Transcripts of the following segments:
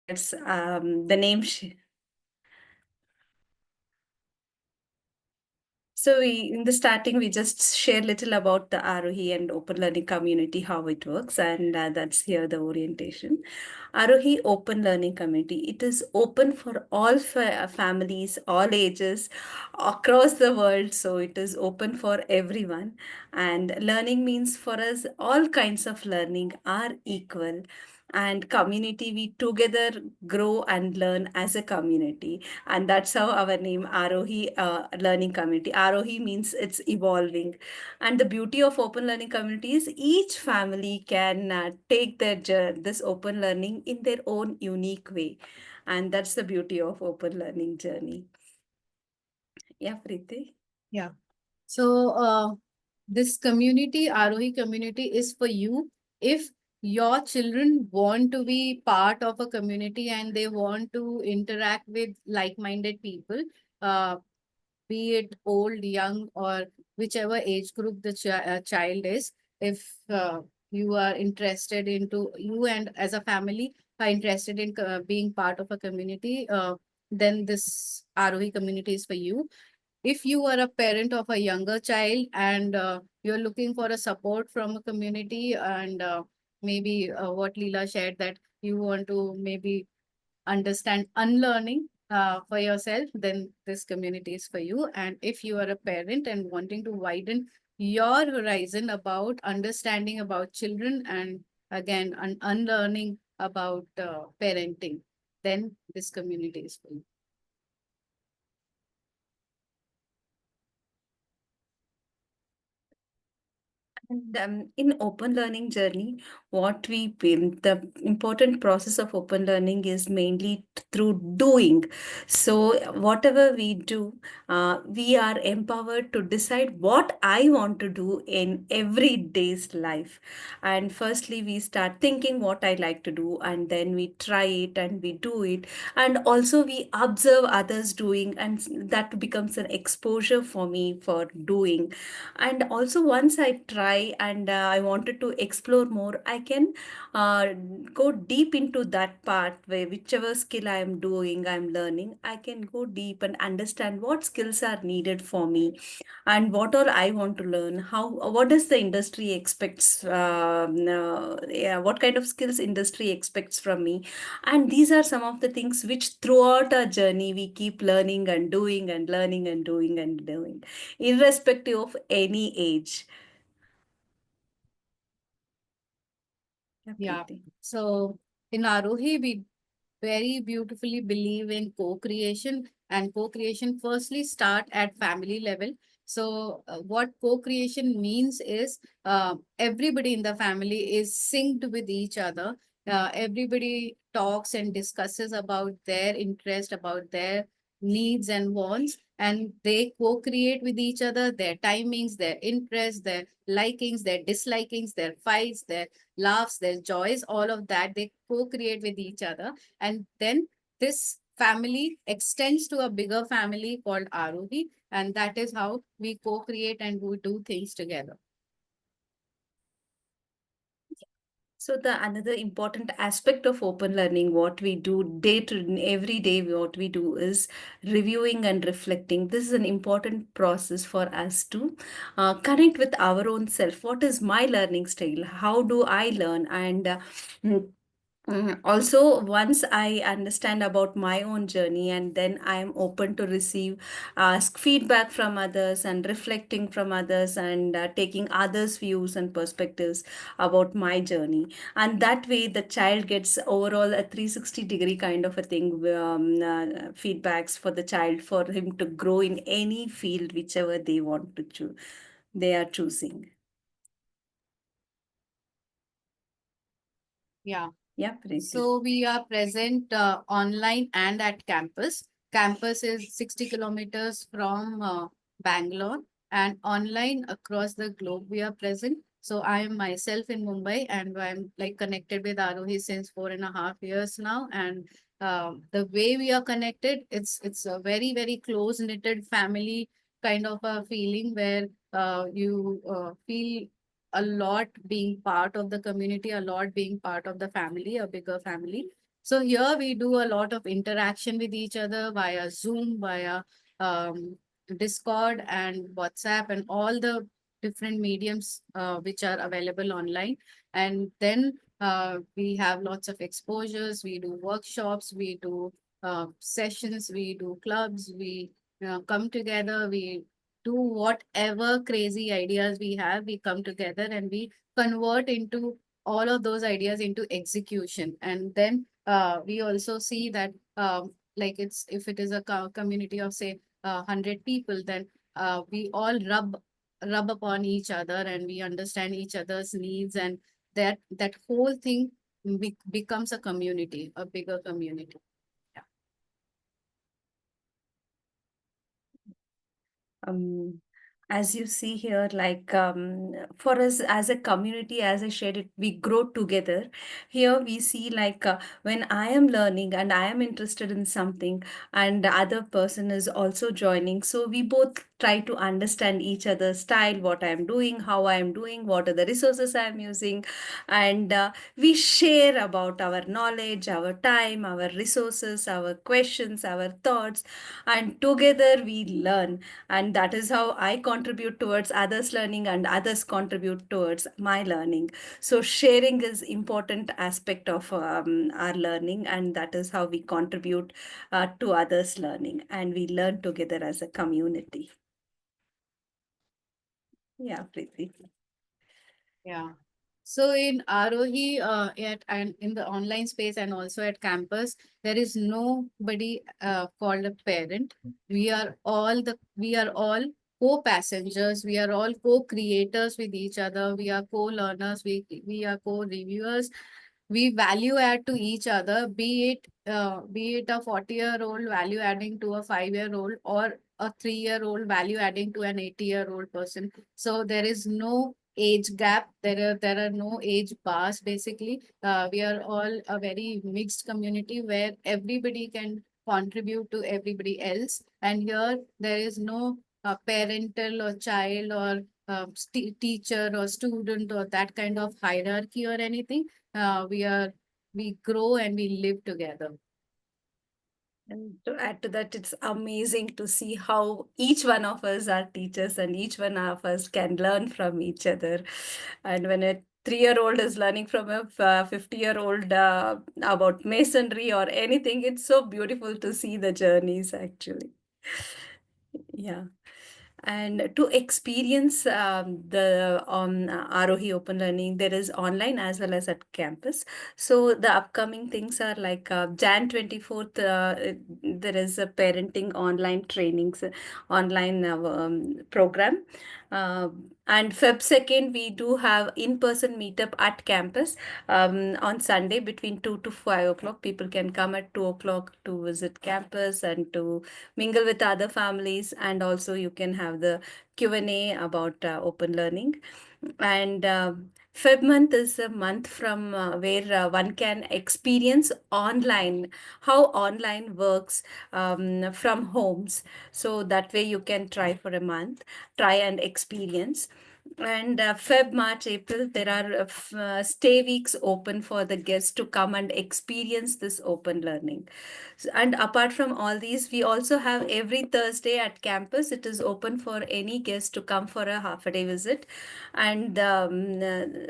It's the name. So in the starting, we just share little about the Aarohi and open learning community, how it works, and that's here the orientation. Aarohi Open Learning Community. It is open for all families, all ages, across the world. So it is open for everyone. And learning means for us, all kinds of learning are equal. And community, we together grow and learn as a community, and that's how our name Aarohi Learning Community. Aarohi means it's evolving, and the beauty of open learning community is each family can take this open learning in their own unique way, and that's the beauty of open learning journey. Yeah, Preeti. Yeah. So this community, Aarohi community, is for you if your children want to be part of a community and they want to interact with like-minded people, uh, be it old, young, or whichever age group the child is. If you are interested into, you and as a family are interested in being part of a community, then this Aarohi community is for you. If you are a parent of a younger child and you're looking for a support from a community, and maybe what Leela shared, that you want to maybe understand unlearning for yourself, then this community is for you. And if you are a parent and wanting to widen your horizon about understanding about children, and again unlearning about parenting, then this community is for you. And in open learning journey, what we build, the important process of open learning is mainly through doing. So whatever we do, we are empowered to decide what I want to do in every day's life. And firstly, we start thinking what I like to do, and then we try it and we do it. And also we observe others doing, and that becomes an exposure for me for doing. And also once I try and I wanted to explore more, I can uh, go deep into that part where whichever skill I am doing, I'm learning, I can go deep and understand what skills are needed for me and what all I want to learn. How, what does the industry expects, yeah, what kind of skills industry expects from me. And these are some of the things which throughout our journey we keep learning and doing and learning and doing and doing, irrespective of any age. Yeah, Yeah. Preeti. So in Arohi, we very beautifully believe in co-creation, and co-creation firstly start at family level. So what co-creation means is everybody in the family is synced with each other. Everybody talks and discusses about their interest, about their needs and wants, and they co-create with each other their timings, their interests, their likings, their dislikings, their fights, their laughs, their joys, all of that they co-create with each other. And then this family extends to a bigger family called Aarohi, and that is how we co-create and we do things together. So the another important aspect of open learning, what we do day to every day, what we do is reviewing and reflecting. This is an important process for us to connect with our own self. What is my learning style? How do I learn? And also, once I understand about my own journey, and then I am open to receive, ask feedback from others, and reflecting from others, and taking others' views and perspectives about my journey. And that way, the child gets overall a 360-degree kind of a thing, feedbacks for the child for him to grow in any field, whichever they want to choose, they are choosing. Yeah. Yeah, Preeti. So we are present online and at campus. Campus is 60 kilometers from Bangalore, and online across the globe we are present. So I am myself in Mumbai, and I'm like connected with Aarohi since 4.5 years now. And the way we are connected, it's a very, very close knitted family kind of a feeling where you feel a lot being part of the community, a lot being part of the family, a bigger family. So here we do a lot of interaction with each other via Zoom, via um, Discord and WhatsApp and all the different mediums which are available online. And then we have lots of exposures, we do workshops, we do sessions, we do clubs, we come together, we do whatever crazy ideas we have, we come together and we convert into all of those ideas into execution. And then we also see that like it's if it is a community of say 100 people, then we all rub upon each other and we understand each other's needs, and that whole thing becomes a community, a bigger community. Yeah. um, as you see here, like for us as a community, as I shared it, we grow together. Here we see like when I am learning and I am interested in something, and the other person is also joining, so we both try to understand each other's style, what I am doing, how I am doing, what are the resources I am using, and we share about our knowledge, our time, our resources, our questions, our thoughts, and together we learn. And that is how I contribute towards others learning and others contribute towards my learning. So sharing is important aspect of our learning, and that is how we contribute to others learning, and we learn together as a community. Yeah, Preeti. Yeah. So in Aarohi, at and in the online space and also at campus, there is nobody called a parent. We are all co-passengers. We are all co-creators with each other. We are co-learners. We are co-reviewers. We value add to each other, be it a 40-year-old value adding to a 5-year-old, or a 3-year-old value adding to an 80-year-old person. So there is no age gap. There are no age bars. Basically, we are all a very mixed community where everybody can contribute to everybody else. And here there is no parental or child or teacher or student or that kind of hierarchy or anything. We grow and we live together. And to add to that, it's amazing to see how each one of us are teachers and each one of us can learn from each other. And when a 3-year-old is learning from a 50-year-old about masonry or anything, it's so beautiful to see the journeys actually. Yeah. And to experience the Aarohi Open Learning, there is online as well as at campus. So the upcoming things are like Jan 24th, there is a parenting online trainings, online program. Uh, and Feb 2nd, we do have in-person meetup at campus on Sunday between 2 to 5 o'clock. People can come at 2 o'clock to visit campus and to mingle with other families, and also you can have the Q&A about open learning. And Feb month is a month from where one can experience online, how online works from homes. So that way you can try for a month, try and experience. And Feb, March, April, there are stay weeks open for the guests to come and experience this open learning. And apart from all these, we also have every Thursday at campus. It is open for any guest to come for a half a day visit. And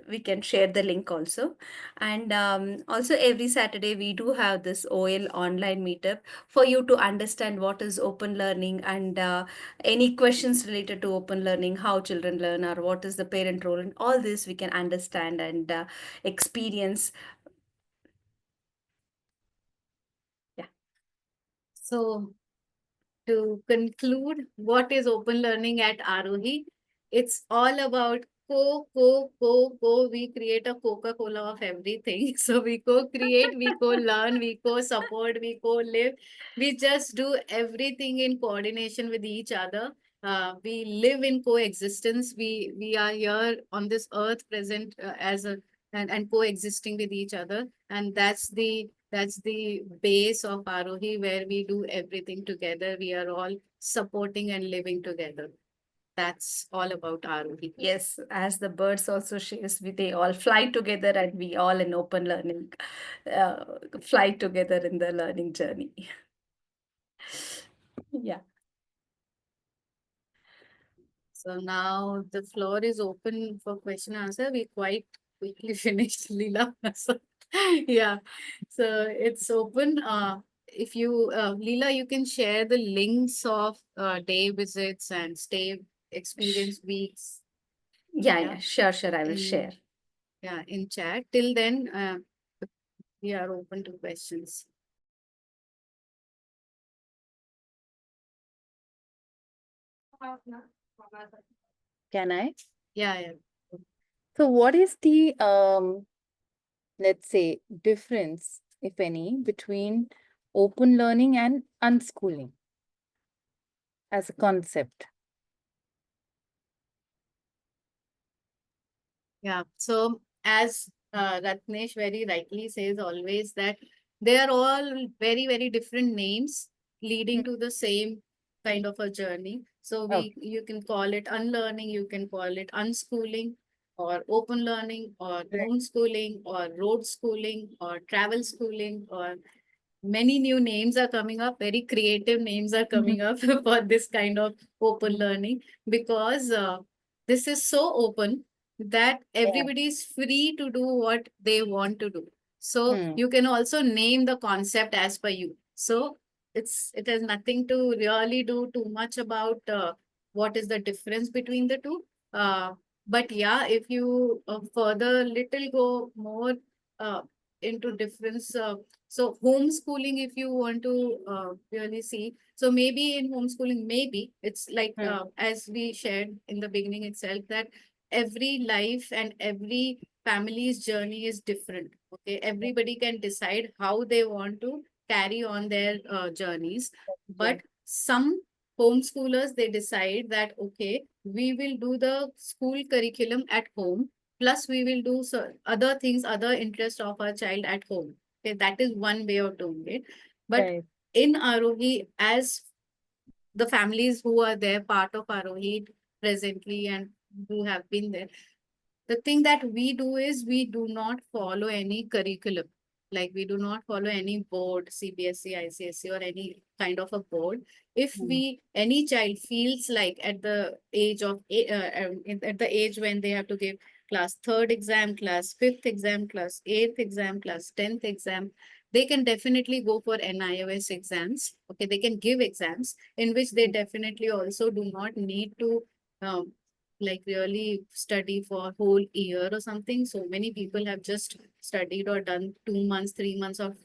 we can share the link also. And also every Saturday, we do have this OL online meetup for you to understand what is open learning, and any questions related to open learning, how children learn, or what is the parent role, and all this we can understand and experience. Yeah. So to conclude, what is open learning at Aarohi? It's all about co. We create a Coca-Cola of everything. So we co-create, we co-learn, we co-support, we co-live. We just do everything in coordination with each other. We live in coexistence. We are here on this earth present as a and coexisting with each other. And that's the base of Aarohi, where we do everything together. We are all supporting and living together. that's all about Aarohi. Yes, as the birds also shares, they all fly together and we all in open learning uh, fly together in the learning journey. Yeah. So now the floor is open for question answer. We quite quickly finished, Leela. So, yeah, so it's open. If you, Leela, you can share the links of day visits and stay Sh- experience weeks. Yeah, Yeah, yeah, sure, sure, I will share. in in chat. Till then, we are open to questions. Can I? Yeah, yeah. So, what is the let's say difference, if any, between open learning and unschooling as a concept? Yeah. So as Ratnesh very rightly says always that they are all very, very different names Hmm. leading to the same kind of a journey. So Okay, you can call it unlearning, you can call it unschooling or open learning or right. homeschooling or road schooling or travel schooling or many new names are coming up, very creative names are Mhm. coming up for this kind of open learning because this is so open that Yeah. everybody is free to do what they want to do. So Hmm. you can also name the concept as per you. So it has nothing to really do too much about what is the difference between the two. Uh, but yeah, if you further little go more uh, into difference. So homeschooling, if you want to really see, so maybe in homeschooling, maybe it's like Hmm. as we shared in the beginning itself that every life and every family's journey is different. Okay, everybody can decide how they want to carry on their journeys, but Right. some homeschoolers they decide that okay, we will do the school curriculum at home plus we will do other things other interests of our child at home. Okay, that is one way of doing it. But Right. in Arohi, as the families who are there part of Arohi presently and who have been there, the thing that we do is we do not follow any curriculum. Like we do not follow any board, CBSE, ICSE, or any kind of a board. If Hmm. we any child feels like at the age of at the age when they have to give class third exam, class fifth exam, class eighth exam, class 10th exam, they can definitely go for NIOS exams. Okay, they can give exams in which they definitely also do not need to um, like really study for a whole year or something. So many people have just studied or done 2 months, 3 months of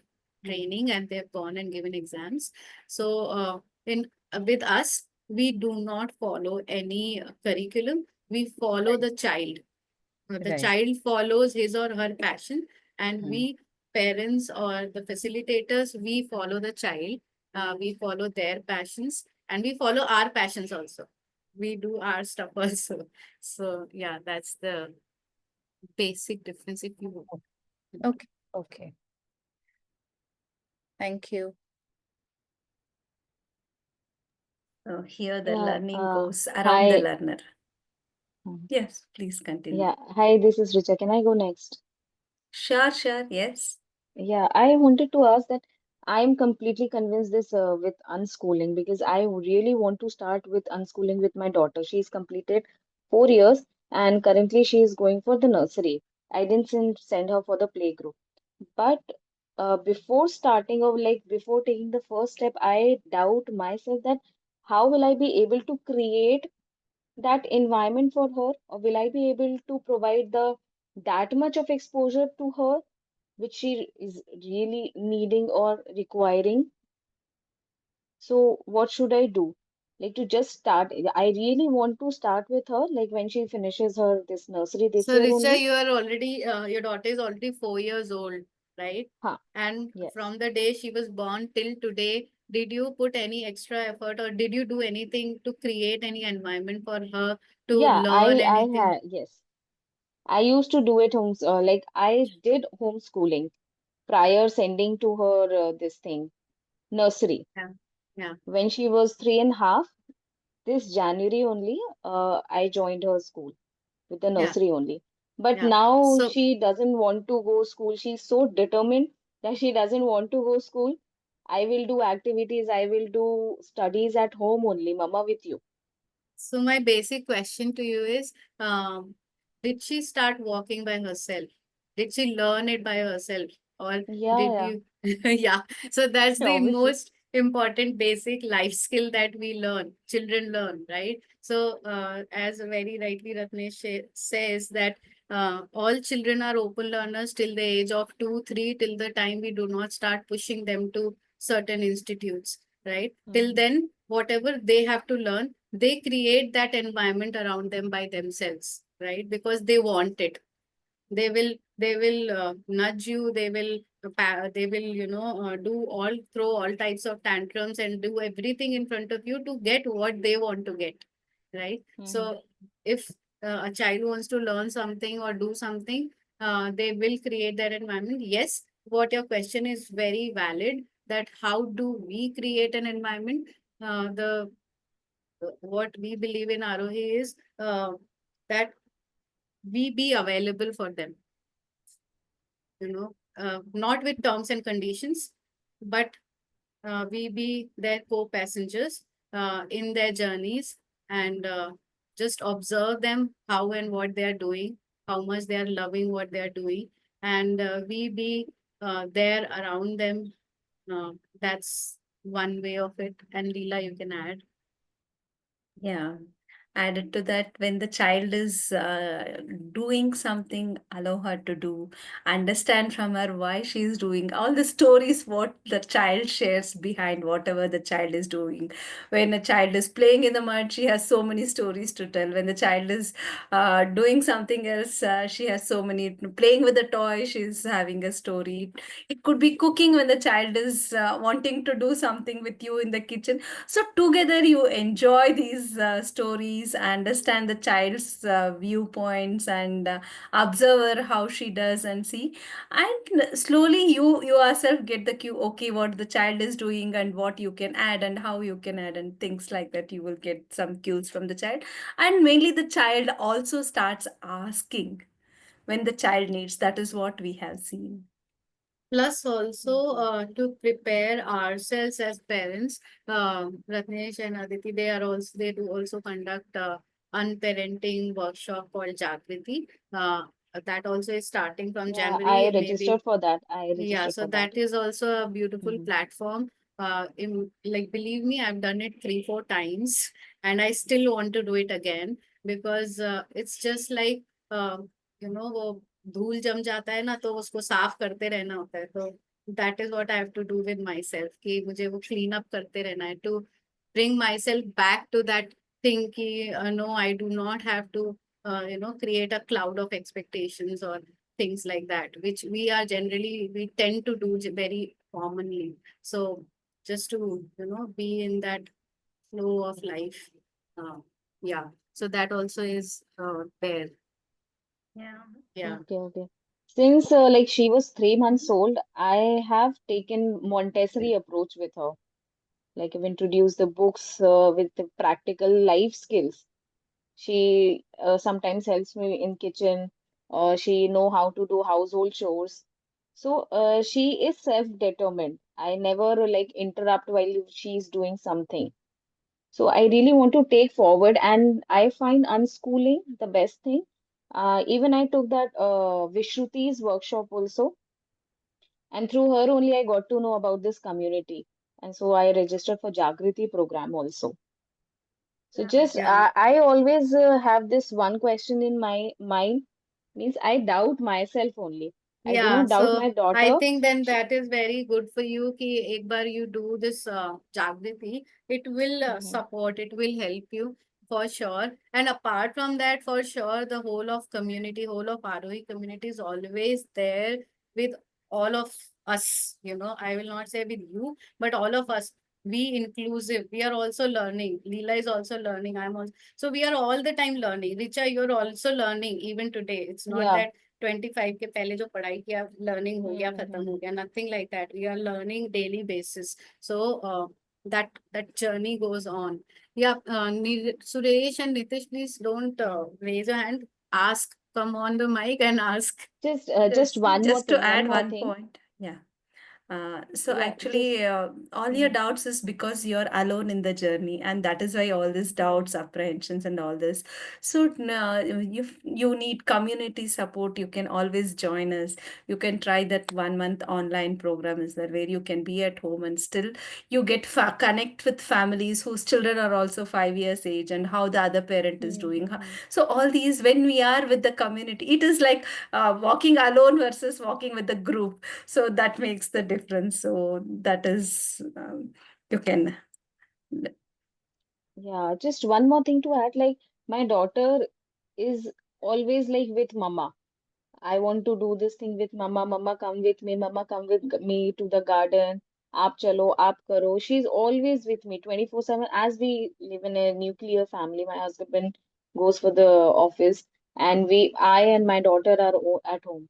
Hmm. training and they've gone and given exams. So in with us, we do not follow any curriculum. We follow Right. the child. The Right. child follows his or her passion, and Hmm. we parents or the facilitators, we follow the child. We follow their passions, and we follow our passions also. We do our stuff also. So yeah, that's the basic difference. If you Okay. Okay. Thank you. So here the Yeah, learning goes around the hi. learner. Yes, please continue. Yeah, hi, this is Richa. Can I go next? Sure, sure, yes. Yeah, I wanted to ask that I'm completely convinced this with unschooling because I really want to start with unschooling with my daughter. She's completed 4 years and currently she is going for the nursery. I didn't send her for the play group. But before starting or like before taking the first step, I doubt myself that how will I be able to create that environment for her, or will I be able to provide the that much of exposure to her which she is really needing or requiring? So what should I do? Like to just start. I really want to start with her, like when she finishes her this nursery this So year Richa, only. you are already your daughter is already 4 years old, right? Huh, And yes. from the day she was born till today, did you put any extra effort or did you do anything to create any environment for her to Yeah, learn I anything? had, yes. I used to do it like I did homeschooling prior sending to her this thing, nursery. Yeah, yeah, When she was 3.5, this January only, I joined her school with the Yeah, nursery only. But yeah. now So she doesn't want to go school. She's so determined that she doesn't want to go school. I will do activities, I will do studies at home only, Mama, with you. So my basic question to you is, did she start walking by herself? Did she learn it by herself? Or Yeah, did yeah, you? Yeah. So that's the obviously. most important basic life skill that we learn, children learn, right? So as very rightly Ratnesh says that all children are open learners till the age of 2, 3, till the time we do not start pushing them to certain institutes, right? Till Hmm. then, whatever they have to learn, they create that environment around them by themselves, right? Because they want it. They will nudge you. They will do all throw all types of tantrums and do everything in front of you to get what they want to get, right? Hmm. So if a child wants to learn something or do something, they will create that environment. Yes, what your question is very valid, that how do we create an environment. The What we believe in Arohi is that we be available for them, not with terms and conditions, but we be their co-passengers in their journeys, and just observe them how and what they are doing, how much they are loving what they are doing, and we be there around them. That's one way of it. And Leela, you can add. Yeah. Added to that, when the child is doing something, allow her to do, understand from her why she is doing all the stories, what the child shares behind whatever the child is doing. When a child is playing in the mud, she has so many stories to tell. When the child is doing something else, she has so many, playing with a toy, she's having a story. It could be cooking when the child is wanting to do something with you in the kitchen, so together you enjoy these stories, understand the child's viewpoints, and observe her how she does and see. And slowly you yourself get the cue, okay, what the child is doing and what you can add and how you can add and things like that. You will get some cues from the child. And mainly the child also starts asking when the child needs. That is what we have seen. Plus, also Okay. to prepare ourselves as parents, Ratnesh and Aditi, they do also conduct unparenting workshop called Jagriti. That also is starting from Yeah, I January, maybe. registered for that. I Yeah, registered so for that. that is also a beautiful Hmm. platform. Like, believe me, I've done it 3, 4 times, and I still want to do it again, because it's just like, uh, वो धूल जम जाता है ना, तो उसको साफ करते रहना होता है. तो that is what I have to do with myself, कि मुझे वो clean up करते रहना है, to bring myself back to that thing कि no, I do not have to create a cloud of expectations or things like that, which we tend to do very commonly. So just to, be in that flow of life. Uh, yeah. So that also is there. Yeah. Yeah. Okay, okay. Since like she was 3 months old, I have taken Montessori approach with her. Like I've introduced the books with the practical life skills. She sometimes helps me in kitchen. She know how to do household chores. So she is self-determined. I never like interrupt while she's doing something. So I really want to take forward, and I find unschooling the best thing. Even I took that Vishruti's workshop also, and through her only I got to know about this community. And so I registered for Jagriti program also. So just Yeah. I always have this one question in my mind, means I doubt myself only. I do Yeah, not doubt so my I daughter. think then She, that is very good for you कि एक बार you do this Jagriti, it will Mhm. support, it will help you for sure. And apart from that, for sure, the whole of Arohi community is always there with all of us. I will not say with you, but all of us. Be inclusive. We are also learning. Leela is also learning. I'm also. So we are all the time learning. Richa, you're also learning even today. It's not Yeah. that 25 के पहले जो पढ़ाई किया learning हो गया खत्म हो Mm-hmm. गया, nothing like that. We are learning daily basis. So that journey goes on. Yeah, Suresh and Nitish, please don't raise your hand. Ask, come on the mic and ask. Just Yes, one more just to thing, add one more one thing. point. Yeah. So Yeah, just actually, all your mm, doubts is because you're alone in the journey, and that is why all these doubts, apprehensions, and all this. So if you need community support, you can always join us. You can try that 1 month online program is there where you can be at home and still you get connect with families whose children are also 5 years age and how the other parent is doing. mm. So all these, when we are with the community, it is like walking alone versus walking with the group, so that makes the difference. So that is you can. Yeah, just one more thing to add. Like my daughter is always like with mama. I want to do this thing with mama. Mama, come with me. Mama, come with me to the garden. Aap chalo, aap karo. She's always with me 24/7. As we live in a nuclear family, my husband goes for the office, and I and my daughter are at home.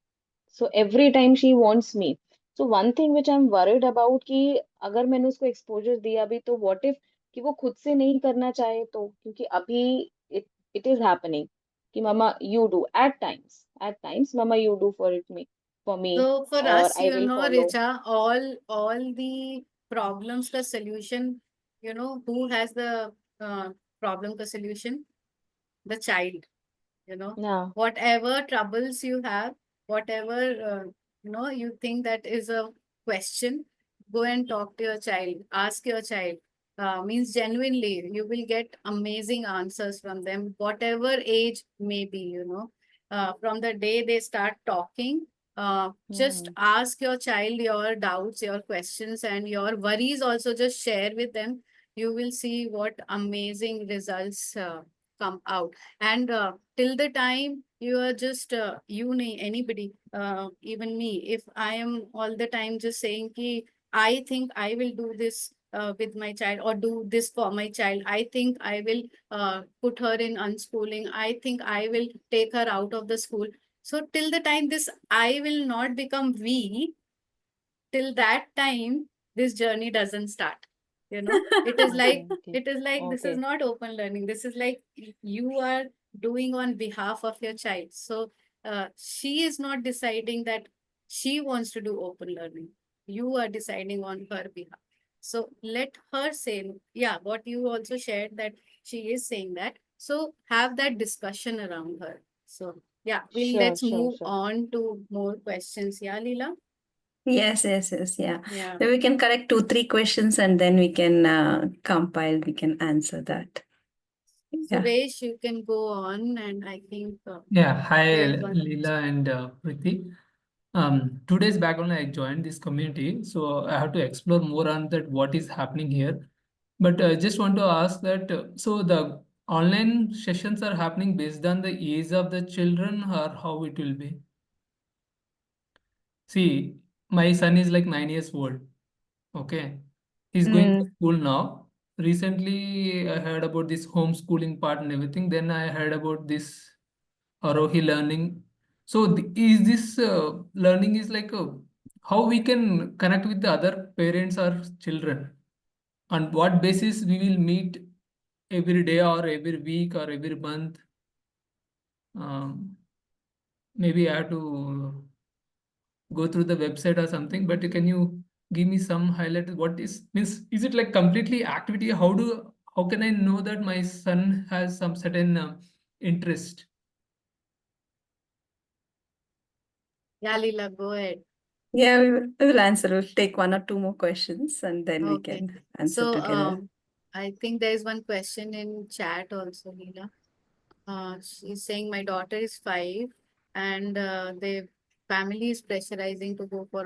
So every time she wants me. So one thing which I'm worried about कि अगर मैंने उसको exposure दिया भी तो what if कि वो खुद से नहीं करना चाहे तो, क्योंकि अभी it it is happening कि mama you do at times mama you do for me So for or us, I will follow. Richa, all the problems ka solution, who has the uh, problem ka solution? The child. Yeah. Whatever troubles you have, whatever you think that is a question, go and talk to your child, ask your child. Means genuinely you will get amazing answers from them, whatever age may be. From the day they start talking, just Hmm. ask your child your doubts, your questions, and your worries also, just share with them. You will see what amazing results come out. And till the time you are just anybody, even me, if I am all the time just saying ki I think I will do this with my child, or do this for my child, I think I will put her in unschooling, I think I will take her out of the school. So till the time this I will not become we, till that time this journey doesn't start. It is like, Okay. Okay. this is Okay. not open learning, this is like you are doing on behalf of your child. So she is not deciding that she wants to do open learning, you are deciding on her behalf. So let her say, yeah, what you also shared, that she is saying that, so have that discussion around her. So yeah, Sure. let's Sure. move Sure. on to more questions. Yeah, Leela. Yes, yes, yes, yeah. Yeah. Then we can correct 2, 3 questions and then we can compile. We can answer that. Yeah. Suresh, you can go on, and I think Yeah, hi there's one Leela and Priti. 2 days back only I joined this community, so I have to explore more on that what is happening here. But I just want to ask that so the online sessions are happening based on the age of the children or how it will be? See, my son is like 9 years old. Okay, he's going to Mm. school now. Recently, I heard about this homeschooling part and everything. Then I heard about this Aarohi learning. So is this learning is like how we can connect with the other parents or children? On what basis we will meet every day or every week or every month? Um, Maybe I have to go through the website or something. But can you give me some highlight? What is means? Is it like completely activity? How can I know that my son has some certain interest? Yeah, Leela, go ahead. Yeah, we will answer. We'll take 1 or 2 more questions and then we Okay. can answer So together. I think there is one question in chat also, Leela. She's saying my daughter is 5, and the family is pressurizing to go for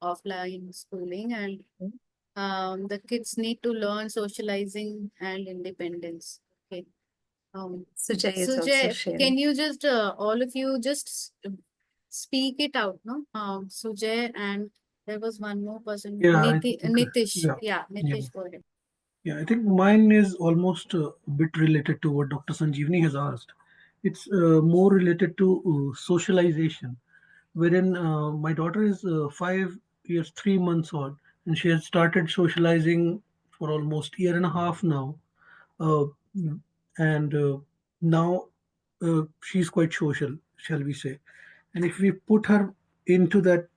offline schooling, and the kids need to learn socializing and independence. Okay. Sujay is So also Jay, can sharing. you just all of you just speak it out, no? Sujay, and there was one more person, Yeah, I think, Nitish. yeah, Yeah, yeah, Nitish, go ahead. yeah. I think mine is almost a bit related to what Dr. Sanjeevani has asked. It's more related to socialization, wherein my daughter is 5 years, 3 months old, and she has started socializing for almost year and a half now, uh, and now she's quite social, shall we say. And if we put her into that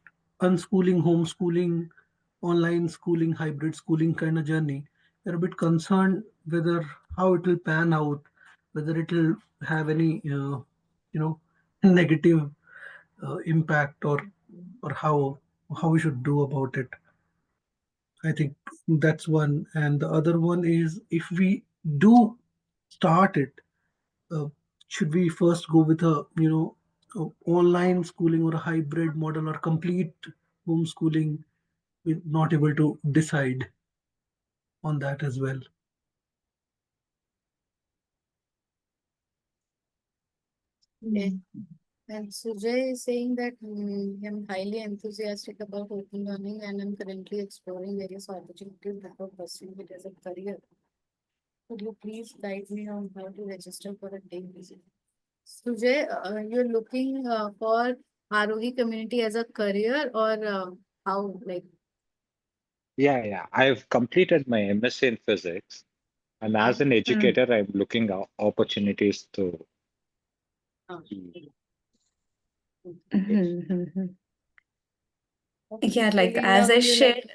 unschooling, homeschooling, online schooling, hybrid schooling kind of journey, we're a bit concerned whether how it will pan out, whether it will have any negative impact, or how we should do about it. I think that's one. And the other one is, if we do start it, uh, should we first go with online schooling or a hybrid model or complete homeschooling? We're not able to decide on that as well. Okay. And Sujay is saying that I'm highly enthusiastic about open learning and I'm currently exploring various opportunities before pursuing it as a career. Could you please guide me on how to register for a day visit? Sujay, you're looking for Aarohi community as a career or how? Like, Yeah. I've completed my MSc in physics, and as an Mm. educator, I'm looking at opportunities to uh, teach. Mhm, mhm. okay. Yeah, So, like as Leela, I would you like? shared,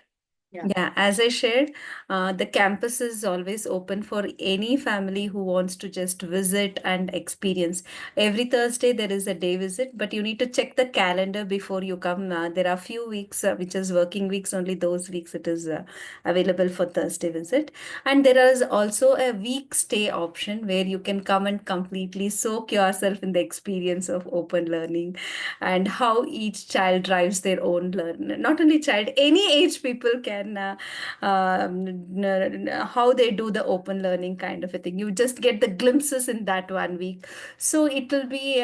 Yeah. yeah, as I shared, the campus is always open for any family who wants to just visit and experience. Every Thursday there is a day visit, but you need to check the calendar before you come. There are few weeks which is working weeks, only those weeks it is available for Thursday visit. And there is also a week stay option where you can come and completely soak yourself in the experience of open learning and how each child drives their own learn. Not only child, any age people can how they do the open learning kind of a thing. You just get the glimpses in that 1 week. So it will be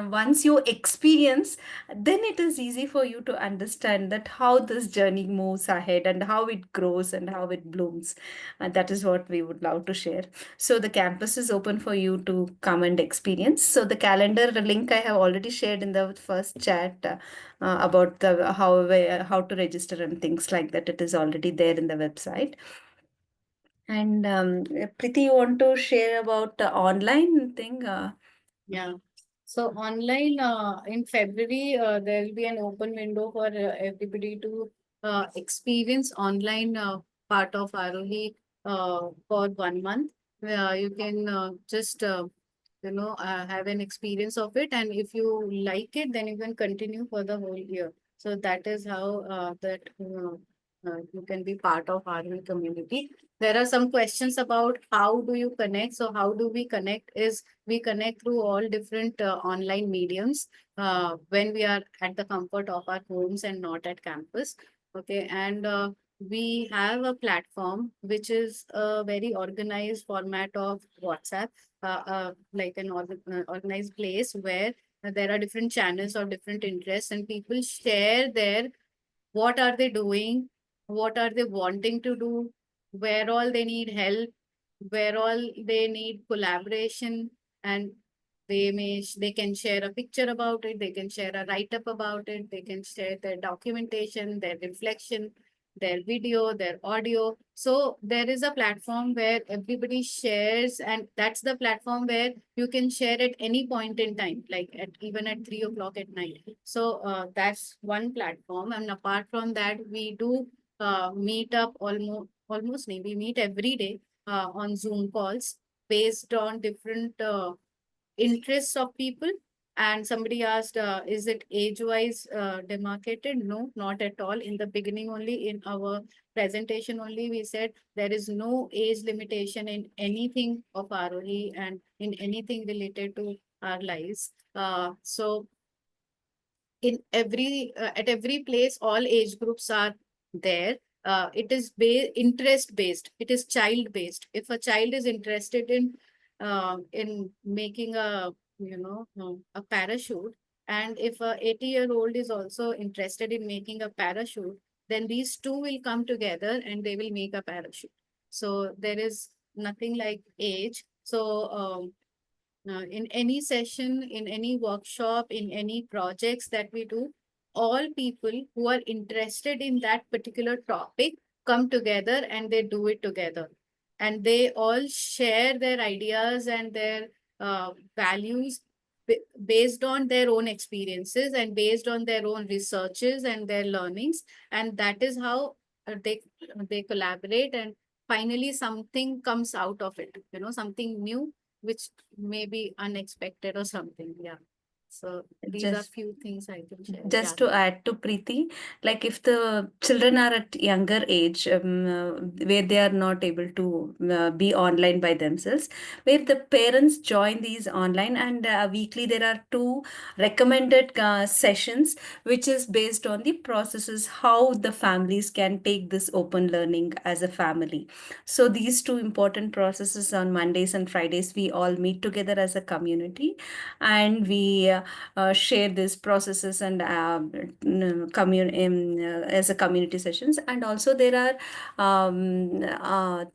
once you experience, then it is easy for you to understand that how this journey moves ahead and how it grows and how it blooms. And that is what we would love to share. So the campus is open for you to come and experience. So the calendar link I have already shared in the first chat about the how to register and things like that. It is already there in the website. And Priti, you want to share about the online thing? Yeah. So online in February, there will be an open window for everybody to experience online part of Aarohi for 1 month. You can just have an experience of it, and if you like it, then you can continue for the whole year. So that is how that you can be part of Aarohi community. There are some questions about how do you connect. So how do we connect? Is we connect through all different online mediums when we are at the comfort of our homes and not at campus. Okay, and we have a platform which is a very organized format of WhatsApp, like an organized place where there are different channels of different interests and people share their what are they doing, what are they wanting to do, where all they need help, where all they need collaboration, and they can share a picture about it, they can share a write up about it, they can share their documentation, their reflection, their video, their audio. So there is a platform where everybody shares, and that's the platform where you can share at any point in time, like at even at 3 o'clock at night. So that's one platform. And apart from that, we do meet up almost we meet every day on Zoom calls based on different interests of people. And somebody asked, is it age-wise demarcated? No, not at all. In the beginning, only in our presentation, only we said there is no age limitation in anything of ROE and in anything related to our lives. So in every at every place all age groups are there. It is interest based, it is child based. If a child is interested in making a a parachute, and if a 80-year-old is also interested in making a parachute, then these two will come together and they will make a parachute. So there is nothing like age. So in any session, in any workshop, in any projects that we do, all people who are interested in that particular topic come together and they do it together. And they all share their ideas and their values based on their own experiences and based on their own researches and their learnings. And that is how they collaborate, and finally something comes out of it, something new, which may be unexpected or something. Yeah. So these are Just few things I can share. Yeah, Just to add to Preeti, like if the children are at younger age, where they are not able to be online by themselves, where the parents join these online, and weekly there are two recommended sessions, which is based on the processes how the families can take this open learning as a family. So these two important processes on Mondays and Fridays, we all meet together as a community, and we share these processes and as a community sessions. And also there are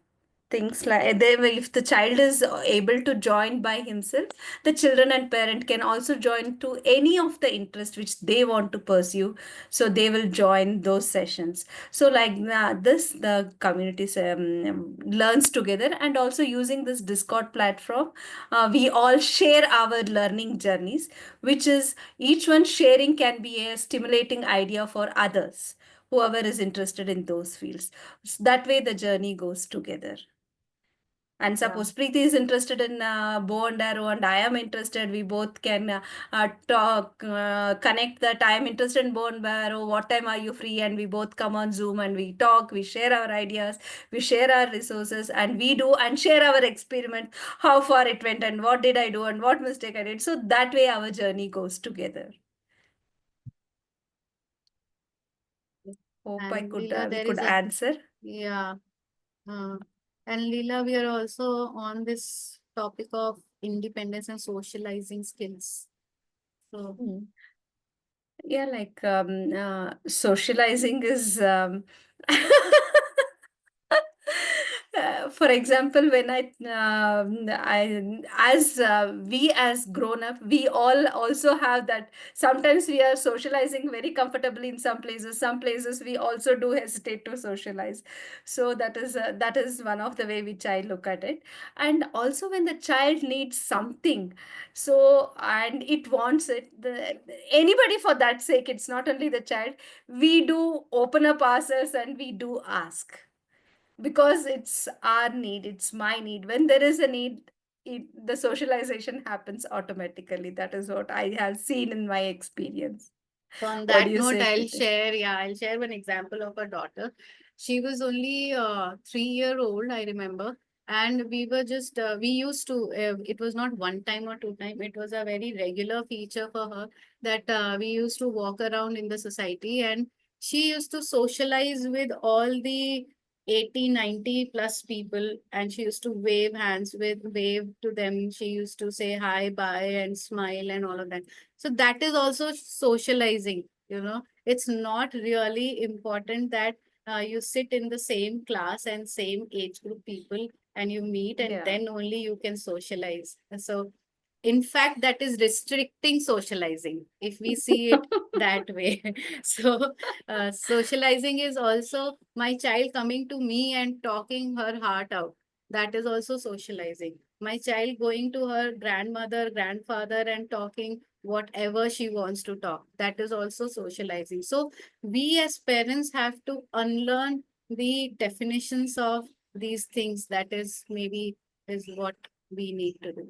things like if the child is able to join by himself, the children and parent can also join to any of the interest which they want to pursue, so they will join those sessions. So like this the communities learns together, and also using this Discord platform, we all share our learning journeys, which is each one sharing can be a stimulating idea for others, whoever is interested in those fields. That way the journey goes together. And yeah. suppose Preeti is interested in bow and arrow, and I am interested, we both can talk, connect that I am interested in bow and arrow. What time are you free? And we both come on Zoom and we talk, we share our ideas, we share our resources, and we do and share our experiment, how far it went, and what did I do, and what mistake I did. So that way our journey goes together. Hope And Leela, we there could is a, answer. yeah. Uh, and Leela, we are also on this topic of independence and socializing skills. So, Yeah, like socializing is for example, when I as we as grown up, we all also have that. Sometimes we are socializing very comfortably in some places. Some places we also do hesitate to socialize. So that is one of the way which I look at it. And also when the child needs something, so and it wants it, anybody for that sake, it's not only the child, we do open up ourselves and we do ask, because it's our need, it's my need. When there is a need, the socialization happens automatically. That is what I have seen in my experience. so on What do that you note, say, Preeti? I'll share one example of a daughter. She was only 3 year old, I remember. And we were just, we used to, it was not one time or two time, it was a very regular feature for her that we used to walk around in the society, and she used to socialize with all the 80, 90 plus people, and she used to wave to them. She used to say hi, bye, and smile and all of that. So that is also socializing. It's not really important that you sit in the same class and same age group people and you meet, and Yeah. then only you can socialize. So in fact, that is restricting socializing if we see it that way. So socializing is also my child coming to me and talking her heart out. That is also socializing. My child going to her grandmother, grandfather, and talking whatever she wants to talk. That is also socializing. So we as parents have to unlearn the definitions of these things. That is maybe is what we need to do.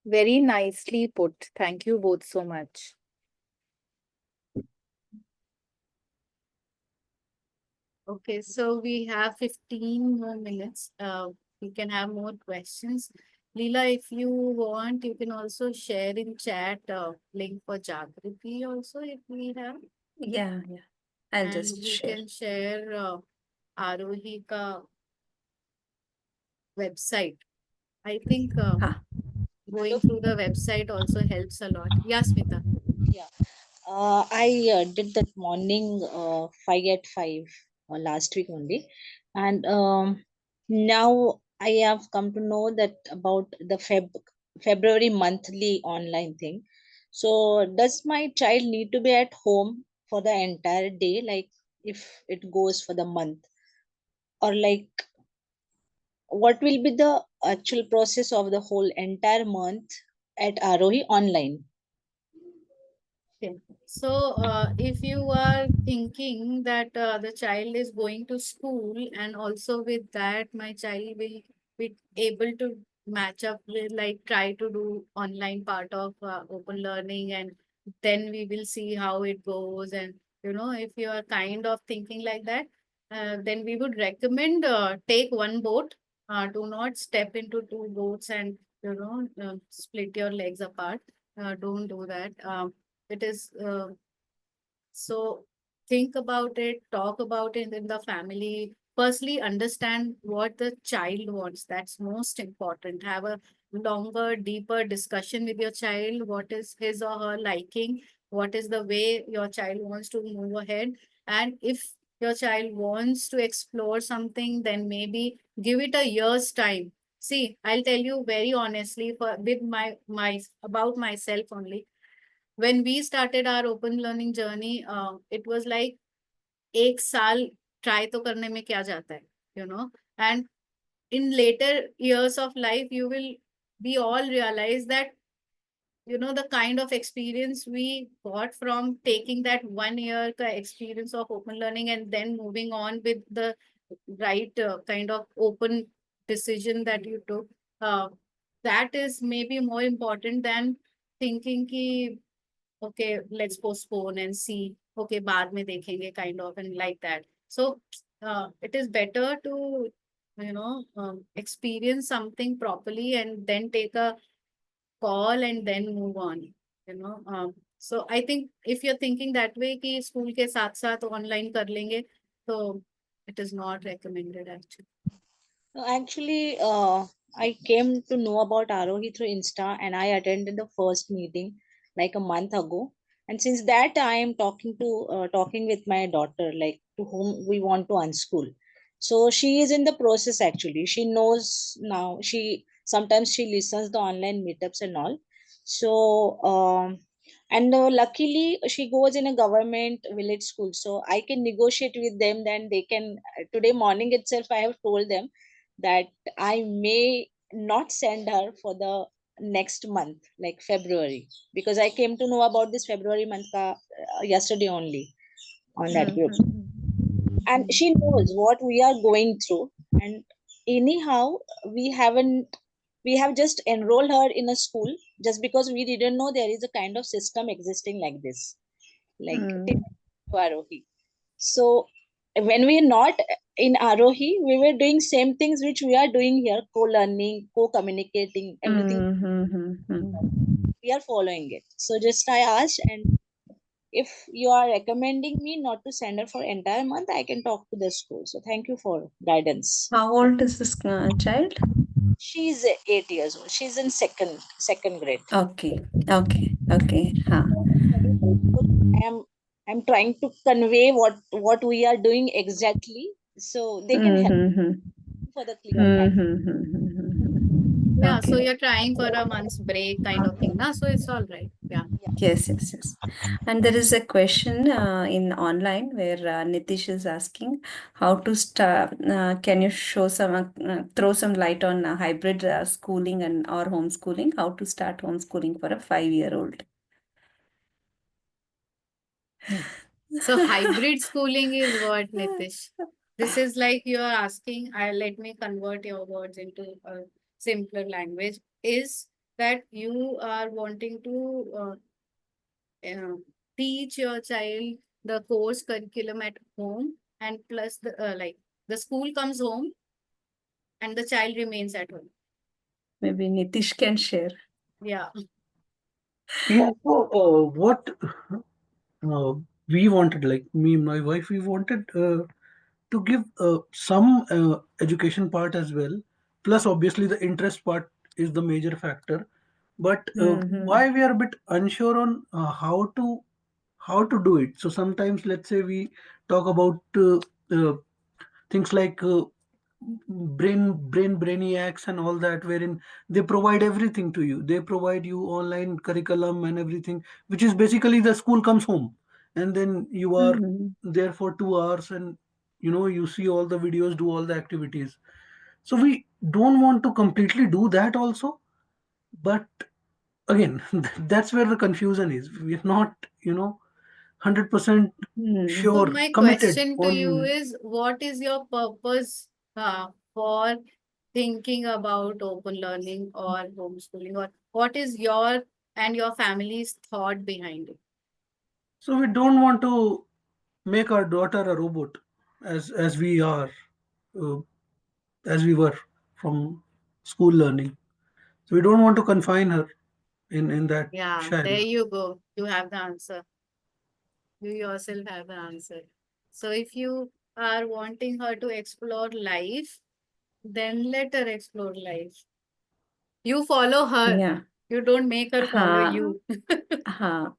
Very nicely put. Thank you both so much. Okay, so we have 15 more minutes. We can have more questions. Leela, if you want, you can also share in chat link for Jagriti also if we have. Yeah, yeah, I'll And just we share. can share Aarohi ka website. I think Ha. Hello. going through the website also helps a lot. Yeah, Smita. Yeah. I did that morning 5 at 5 last week only, and now I have come to know that about the Feb. February monthly online thing. So does my child need to be at home for the entire day, like if it goes for the month, or like what will be the actual process of the whole entire month at Arohi online? Okay. So, if you are thinking that the child is going to school, and also with that, my child will be able to match up with, like, try to do online part of open learning, and then we will see how it goes. And, if you are kind of thinking like that, then we would recommend take one boat. Do not step into two boats and, split your legs apart. Don't do that. It is so think about it, talk about it in the family. Firstly, understand what the child wants. That's most important. Have a longer, deeper discussion with your child. What is his or her liking? What is the way your child wants to move ahead? And if your child wants to explore something, then maybe give it a year's time. See, I'll tell you very honestly, for with my about myself only. When we started our open learning journey, it was like एक साल try तो करने में क्या जाता है, and in later years of life you will be all realize that the kind of experience we got from taking that 1 year experience of open learning and then moving on with the right kind of open decision that you took, uh, that is maybe more important than thinking ki okay, let's postpone and see, okay, बाद में देखेंगे, kind of, and like that. So it is better to experience something properly and then take a call and then move on. So I think if you're thinking that way कि school के साथ साथ online कर लेंगे, तो it is not recommended actually. No, actually, I came to know about Arohi through Insta, and I attended the first meeting like a month ago. And since that, I am talking with my daughter, like to whom we want to unschool. So she is in the process actually. She knows now. She sometimes she listens the online meetups and all. So and luckily she goes in a government village school, so I can negotiate with them. Then they can. Today morning itself, I have told them that I may not send her for the next month, like February, because I came to know about this February month yesterday only on that group. And she knows what we are going through. And anyhow, we have just enrolled her in a school just because we didn't know there is a kind of system existing like this, like Arohi. So when we are not in Arohi, we were doing same things which we are doing here, co-learning, co-communicating, everything. We are following it. So just I asked, and if you are recommending me not to send her for entire month, I can talk to the school. So thank you for guidance. How old is this child? She's 8 years old. She's in second grade. Okay, okay, okay. Huh. I'm trying to convey what we are doing exactly, so they can help for the clear Yeah, so Okay. you're trying for a month's break kind of thing, na? So it's all right. Yeah. Yes, yes, yes. And there is a question in online where Nitish is asking how to start. Can you show throw some light on hybrid schooling and or homeschooling? How to start homeschooling for a 5-year-old? So hybrid schooling is what, Nitish? This is like you are asking, let me convert your words into a simpler language. Is that you are wanting to uh, teach your child the course curriculum at home, and plus the school comes home and the child remains at home. Maybe Nitish can share. Yeah. Yeah, so what uh, we wanted, like me and my wife, we wanted to give some education part as well. Plus, obviously, the interest part is the major factor. But why we are a bit unsure on how to do it. So sometimes, let's say we talk about things like brainiacs and all that, wherein they provide everything to you. They provide you online curriculum and everything, which is basically the school comes home, and then you are Mhm. there for 2 hours, and you see all the videos, do all the activities. So we don't want to completely do that also, but again, that's where the confusion is. We're not 100% Hmm. So sure, my committed question to you on. is, what is your purpose for thinking about open learning or homeschooling, or what is your and your family's thought behind it? So we don't want to make our daughter a robot, as we are, uh, as we were from school learning. So we don't want to confine her in that Yeah, shell. there you go. You have the answer. You yourself have the answer. So if you are wanting her to explore life, then let her explore life. You follow her. Yeah. You don't make her follow Ha. you. Ha.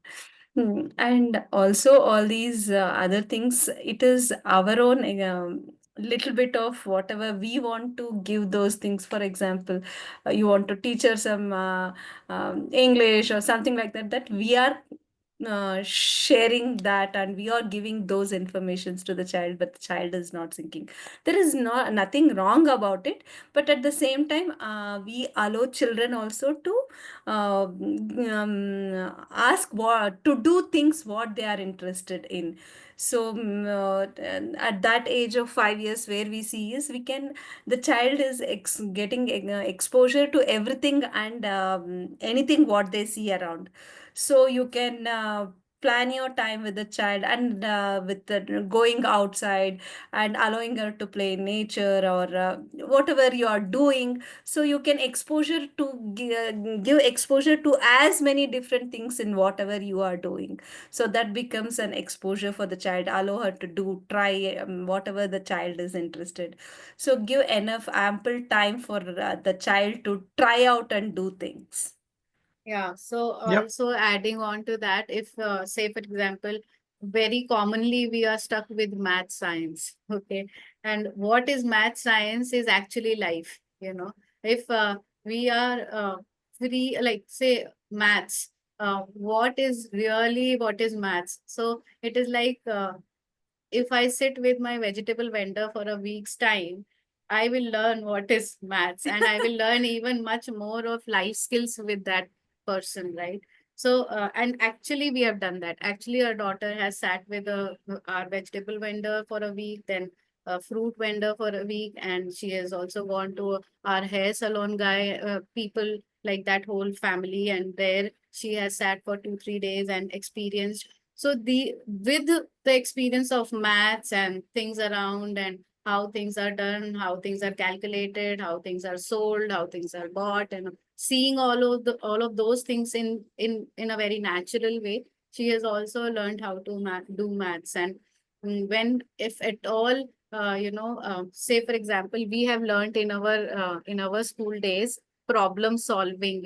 And also all these other things, it is our own little bit of whatever we want to give those things. For example, you want to teach her some English or something like that, that we are sharing that, and we are giving those informations to the child, but the child is not thinking. There is nothing wrong about it, but at the same time, we allow children also to ask what to do, things what they are interested in. So and at that age of 5 years, where we see is we can, the child is getting exposure to everything and anything what they see around. So you can plan your time with the child, and with the going outside and allowing her to play in nature, or whatever you are doing. So you can exposure to give exposure to as many different things in whatever you are doing. So that becomes an exposure for the child. Allow her to do, try whatever the child is interested. So give enough ample time for the child to try out and do things. Yeah, so Yep. also adding on to that, if say for example, very commonly we are stuck with math science, okay, and what is math science is actually life, if we are free, like say maths, what is maths? So it is like if I sit with my vegetable vendor for a week's time, I will learn what is maths, and I will learn even much more of life skills with that person, right? So, and actually, we have done that. Actually, our daughter has sat with our vegetable vendor for a week, then a fruit vendor for a week, and she has also gone to our hair salon guy, people like that whole family, and there she has sat for 2, 3 days and experienced. So the with the experience of maths and things around, and how things are done, how things are calculated, how things are sold, how things are bought, and seeing all of those things in a very natural way, she has also learned how to do maths. And when, if at all, say for example, we have learned in our school days problem solving.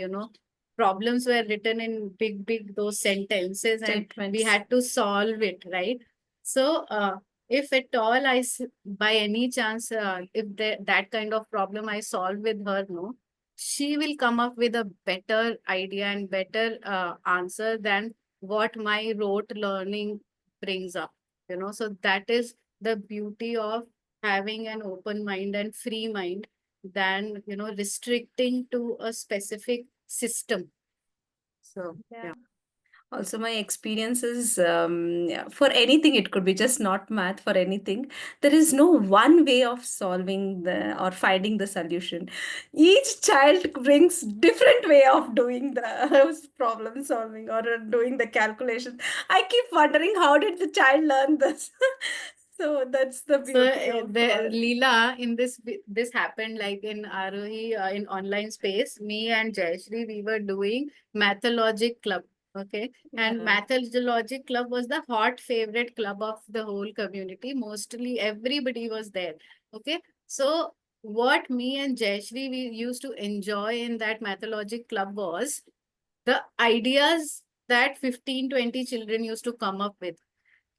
Problems were written in big those sentences, and we Statements. had to solve it, right? So if at all by any chance, if that kind of problem I solve with her, no, she will come up with a better idea and better answer than what my rote learning brings up. So that is the beauty of having an open mind and free mind than restricting to a specific system. So Yeah. yeah. Also, my experience is yeah, for anything, it could be just not math, for anything. There is no one way of solving the or finding the solution. Each child brings different way of doing the problem solving or doing the calculations. I keep wondering, how did the child learn this? So that's the So beauty of the Leela in this happened like in Aarohi in online space. Me and Jayashree, we were doing Mathologic Club. Okay. And yeah. Mathologic Club was the hot favorite club of the whole community. Mostly everybody was there. Okay. So what me and Jayashree we used to enjoy in that Mathologic Club was the ideas that 15, 20 children used to come up with.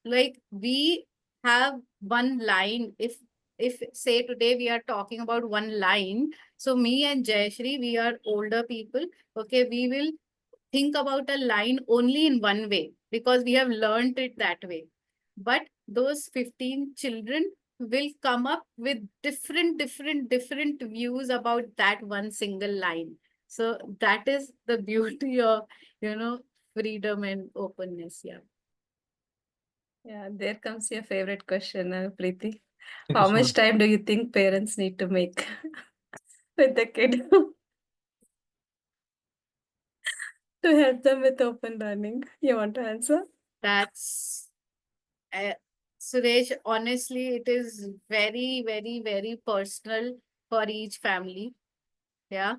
Like we have one line, if if say today we are talking about one line, so me and Jayashri, we are older people. Okay, we will think about a line only in one way because we have learned it that way. But those 15 children will come up with different views about that one single line. So that is the beauty of, freedom and openness. Yeah. Yeah, there comes your favorite question, Preeti. Thank you How so much much. time do you think parents need to make with the kid to help them with open learning? You want to answer? That's uh, Suresh, honestly, it is very personal for each family. Yeah.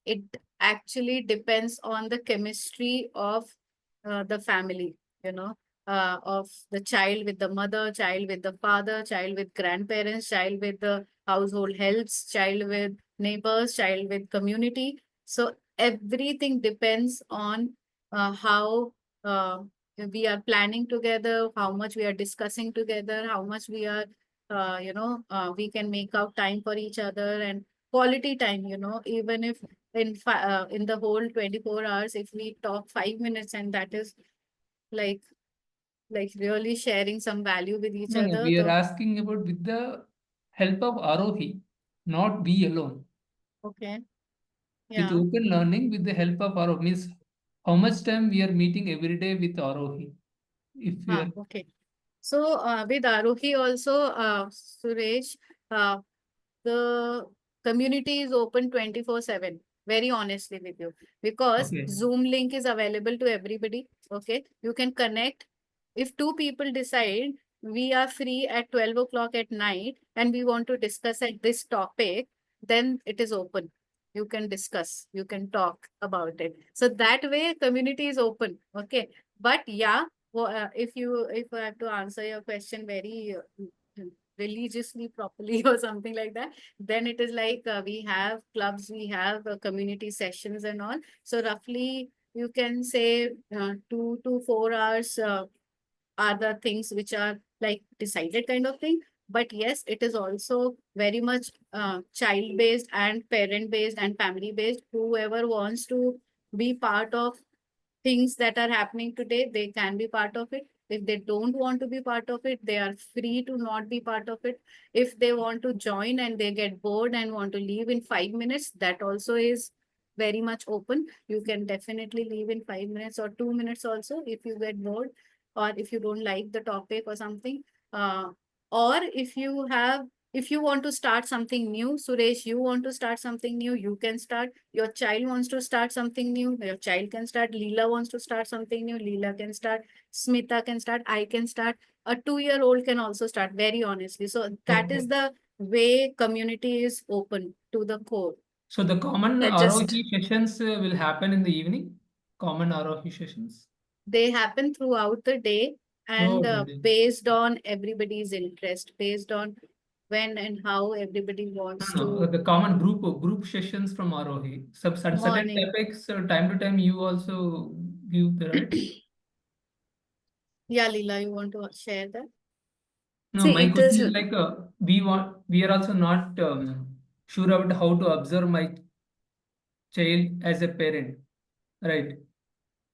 It actually depends on the chemistry of the family, you know, of the child with the mother, child with the father, child with grandparents, child with the household helps, child with neighbors, child with community. So everything depends on how we are planning together, how much we are discussing together, how much we are, we can make out time for each other and quality time, even if in the whole 24 hours, if we talk 5 minutes, and that is like really sharing some value with each No, no, other. we are The asking about with the help of Aarohi, not we alone. Okay. With Yeah. open learning, with the help of Aarohi, means how much time we are meeting every day with Aarohi. If we are Okay. So with Aarohi also, Suresh, uh, the community is open 24/7, very honestly with you, because okay, Zoom link is available to everybody. Okay, you can connect. If two people decide we are free at 12 o'clock at night and we want to discuss at this topic, then it is open. You can discuss, you can talk about it. So that way community is open. Okay, but yeah, well, if I have to answer your question very religiously properly or something like that, then it is like we have clubs, we have community sessions and all. So roughly you can say 2 to 4 hours are the things which are like decided kind of thing. But yes, it is also very much child based and parent based and family based. Whoever wants to be part of things that are happening today, they can be part of it. If they don't want to be part of it, they are free to not be part of it. If they want to join and they get bored and want to leave in 5 minutes, that also is very much open. You can definitely leave in 5 minutes or 2 minutes also if you get bored, or if you don't like the topic or something. Or if you want to start something new, Suresh, you want to start something new, you can start. Your child wants to start something new, your child can start. Leela wants to start something new, Leela can start. Smita can start, I can start. A 2-year-old can also start, very honestly. So that is okay. the way community is open to the core. So the common Yeah, just Aarohi sessions will happen in the evening. Common Aarohi sessions They happen throughout the day, and throughout the day. based on everybody's interest, based on when and how everybody wants No, no, to. the common group sessions from Aarohi. Certain Morning. topics, time to time, you also give the right. Yeah, Leela, you want to share that? No, see, my it question is. is like we are also not sure about how to observe my child as a parent, right?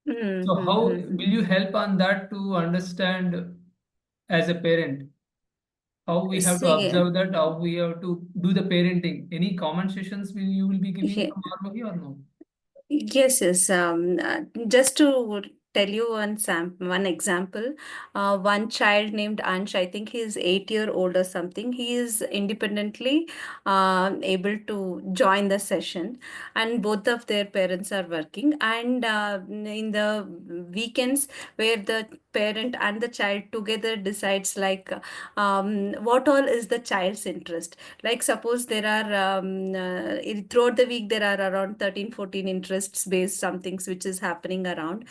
So how Mm-hmm. will you help on that to understand as a parent how we have to See, observe that, how we have to do the parenting? Any comment sessions you will be giving yeah. from Aarohi or no? Yes, yes. Just to tell you one example, one child named Ansh, I think he's 8 year old or something. He is independently able to join the session, and both of their parents are working. And in the weekends, where the parent and the child together decides like what all is the child's interest. Like suppose there are throughout the week there are around 13, 14 interests based somethings which is happening around.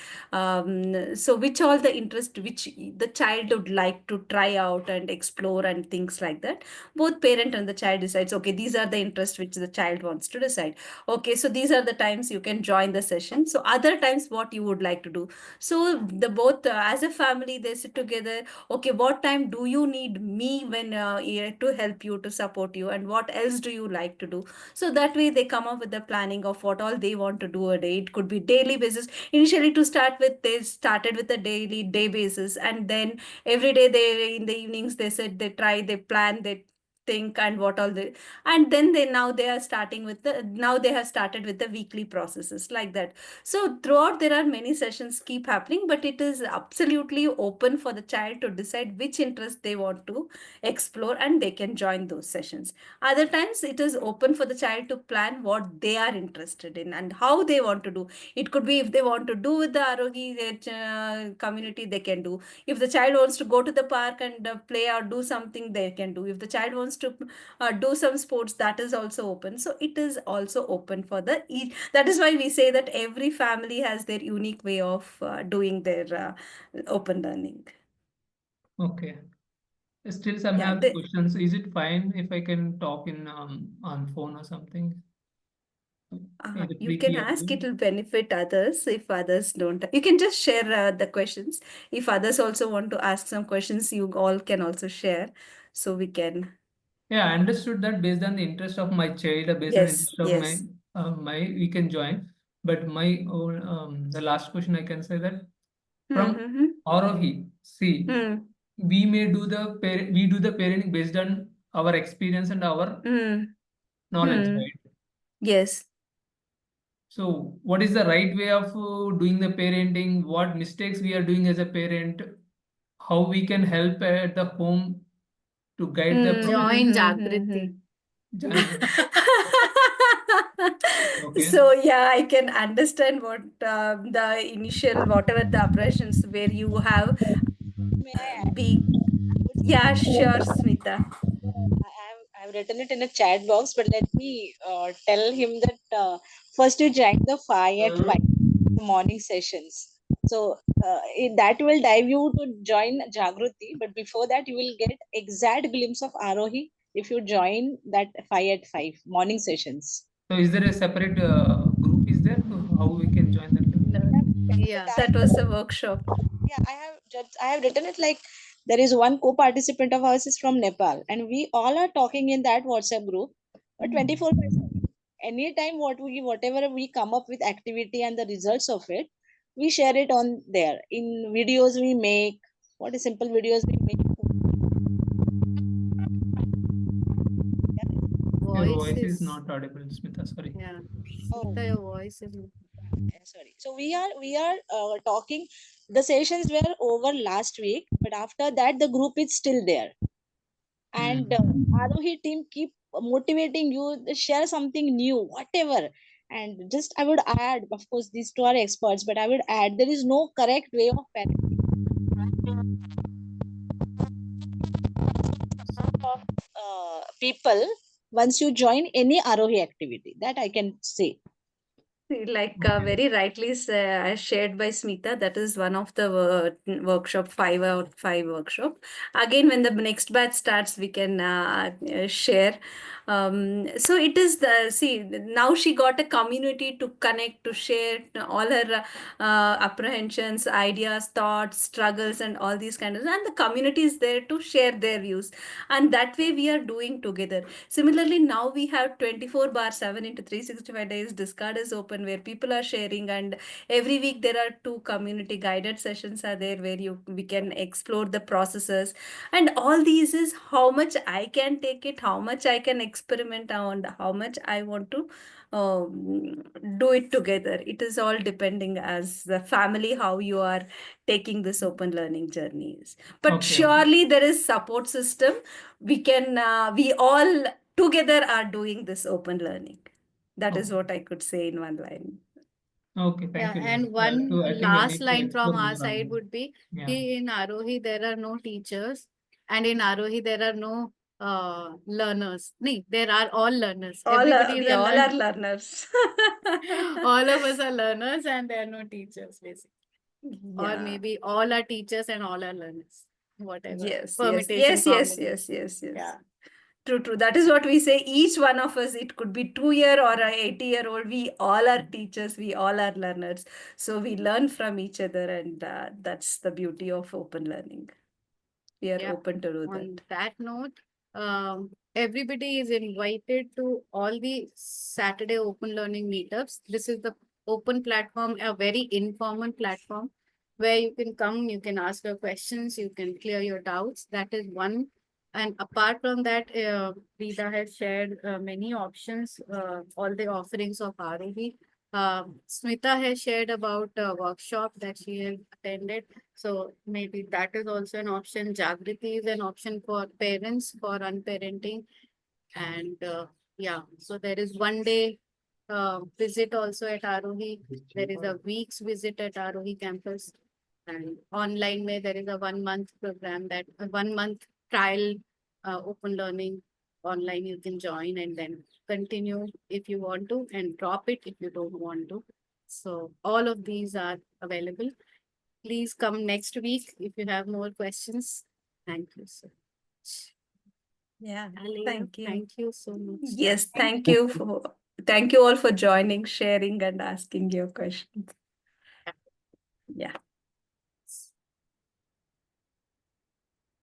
So which all the interest which the child would like to try out and explore and things like that. Both parent and the child decides, okay, these are the interests which the child wants to decide. Okay, so these are the times you can join the session. So other times what you would like to do. So the both as a family they sit together. Okay, what time do you need me when to help you, to support you, and what else do you like to do? So that way they come up with the planning of what all they want to do a day. It could be daily basis. Initially to start with, they started with a daily day basis, and then every day they in the evenings they said they try, they plan, they think, and what all they, and then they now they are starting with the, now they have started with the weekly processes like that. So throughout there are many sessions keep happening, but it is absolutely open for the child to decide which interest they want to explore, and they can join those sessions. Other times it is open for the child to plan what they are interested in and how they want to do. It could be if they want to do with the Aarohi community, they can do. If the child wants to go to the park and play or do something, they can do. If the child wants to do some sports, that is also open. So it is also open for the that is why we say that every family has their unique way of doing their open learning. Okay. Still some Yeah, have questions. Is it fine if I can talk in on phone or something? Is it you can weekly ask, it update? will benefit others. If others don't, you can just share the questions. If others also want to ask some questions, you all can also share, so we can. Yeah, I understood that based on the interest of my child, based on the Yes, interest of yes. my we can join. But my own the last question I can say that from Mm-hmm. Aarohi, see, Mm, we do the parenting based on our experience and our mm, knowledge, mm. right? Yes. So, what is the right way of doing the parenting? What mistakes we are doing as a parent? How we can help at the home to guide the Join Mm-hmm. Jagriti. join. Okay. So yeah, I can understand what the initial whatever the operations where you have May I add? be. Yeah, sure, Smita. I've written it in a chat box, but let me tell him that first you join the 5 at 5 the morning sessions. So that will dive you to join Jagruti, but before that you will get exact glimpse of Aarohi if you join that 5 at 5 morning sessions. So, is there a separate group? Is there how we can join that link? No, Yeah. that was a workshop. Yeah, I have written it like there is one co-participant of ours is from Nepal, and we all are talking in that WhatsApp group, but 24/7. Anytime whatever we come up with activity and the results of it, we share it on there. In videos we make, what is simple videos we make. Your Voice voice is is, not audible, Smita. Sorry. yeah. Oh, Smita, your voice is. sorry. So we are talking. The sessions were over last week, but after that the group is still there. And Arohi team keep motivating you, share something new, whatever. And just I would add, of course, these two are experts, but I would add there is no correct way of parenting of people once you join any Arohi activity. That I can say. Like Okay. very rightly shared by Smita, that is one of the workshop, 5 out 5 workshop. Again, when the next batch starts, we can share. So it is the, see, now she got a community to connect, to share all her apprehensions, ideas, thoughts, struggles, and all these kind of, and the community is there to share their views. And that way we are doing together. Similarly, now we have 24/7 into 365 days. Discord is open where people are sharing, and every week there are 2 community guided sessions are there where we can explore the processes. And all these is how much I can take it, how much I can experiment on, how much I want to do it together. It is all depending as the family how you are taking this open learning journeys. But Okay. Okay. surely there is support system. We can we all together are doing this open learning. That is Okay. what I could say in one line. Okay. Thank Yeah, you, Lina. and one I think I last need to line from explore our more on side this. would be Yeah. in Aarohi there are no teachers, and in Aarohi there are no learners. No, there are all learners. Everybody is We a all learn. are learners. All of us are learners, and there are no teachers, basically. or Yeah. maybe all our teachers and all our learners, whatever Yes, yes, permutation yes, yes, combination. yes, yes, yes. Yeah. True, true. That is what we say. Each one of us, it could be 2 year or a 80-year-old. We all are teachers. We all are learners. So we learn from each other, and that's the beauty of open learning. We are Yeah. open to do On that. that note, everybody is invited to all the Saturday open learning meetups. This is the open platform, a very informal platform where you can come, you can ask your questions, you can clear your doubts. That is one. And apart from that, Rita has shared many options, all the offerings of ROV. Smita has shared about a workshop that she has attended. So maybe that is also an option. Jagriti is an option for parents for unparenting. And yeah, so there is 1 day visit also at Aarohi. There is a week's visit at Aarohi campus. And online may there is a 1 month program, that a 1 month trial open learning online you can join and then continue if you want to, and drop it if you don't want to. So all of these are available. Please come next week if you have more questions. Thank you so much. Yeah. Alia, Thank you. thank you so much. Yes, thank you all for joining, sharing, and asking your questions. Yeah.